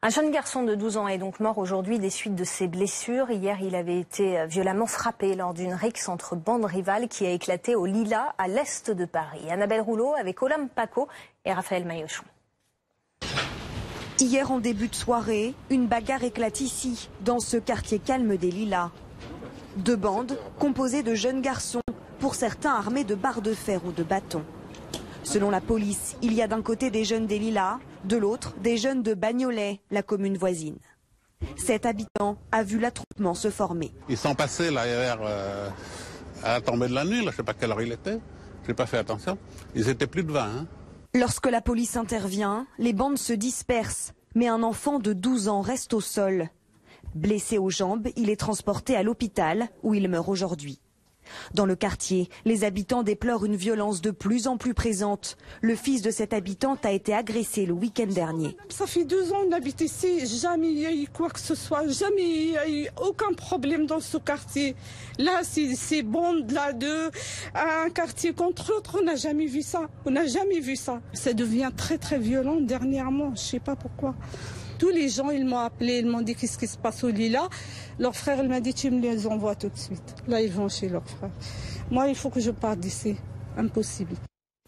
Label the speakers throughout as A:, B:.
A: Un jeune garçon de 12 ans est donc mort aujourd'hui des suites de ses blessures. Hier, il avait été violemment frappé lors d'une rixe entre bandes rivales qui a éclaté au Lilas, à l'est de Paris. Annabelle Rouleau avec Olympe Paco et Raphaël Maillochon.
B: Hier, en début de soirée, une bagarre éclate ici, dans ce quartier calme des Lilas. Deux bandes composées de jeunes garçons, pour certains armés de barres de fer ou de bâtons. Selon la police, il y a d'un côté des jeunes des Lilas, de l'autre des jeunes de Bagnolet, la commune voisine. 7 habitants a vu l'attroupement se former.
C: Ils sont passés là hier à la tombée de la nuit, là, je ne sais pas quelle heure il était, je n'ai pas fait attention. Ils étaient plus de 20. Hein.
B: Lorsque la police intervient, les bandes se dispersent, mais un enfant de 12 ans reste au sol. Blessé aux jambes, il est transporté à l'hôpital où il meurt aujourd'hui. Dans le quartier, les habitants déplorent une violence de plus en plus présente. Le fils de cette habitante a été agressé le week-end dernier.
D: Ça fait 2 ans qu'on habite ici, jamais il y a eu quoi que ce soit, jamais il n'y a eu aucun problème dans ce quartier. Là, ces bandes là un quartier contre l'autre, on n'a jamais vu ça. On n'a jamais vu ça. Ça devient très très violent dernièrement, je ne sais pas pourquoi. Tous les gens, ils m'ont appelé, ils m'ont dit qu'est-ce qui se passe au Lilas. Leur frère, il m'a dit tu me les envoies tout de suite. Là, ils vont chez leur frère. Moi, il faut que je parte d'ici. Impossible.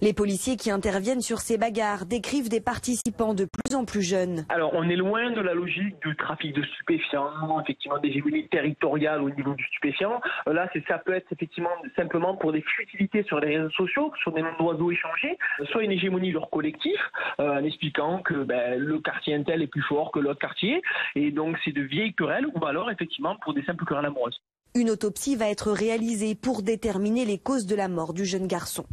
B: Les policiers qui interviennent sur ces bagarres décrivent des participants de plus en plus jeunes.
E: Alors, on est loin de la logique du trafic de stupéfiants, effectivement des hégémonies territoriales au niveau du stupéfiant. Là, ça peut être effectivement simplement pour des futilités sur les réseaux sociaux, sur des noms d'oiseaux échangés, soit une hégémonie de leur collectif, en expliquant que le quartier intel est plus fort que l'autre quartier, et donc c'est de vieilles querelles, ou alors effectivement pour des simples querelles amoureuses.
B: Une autopsie va être réalisée pour déterminer les causes de la mort du jeune garçon.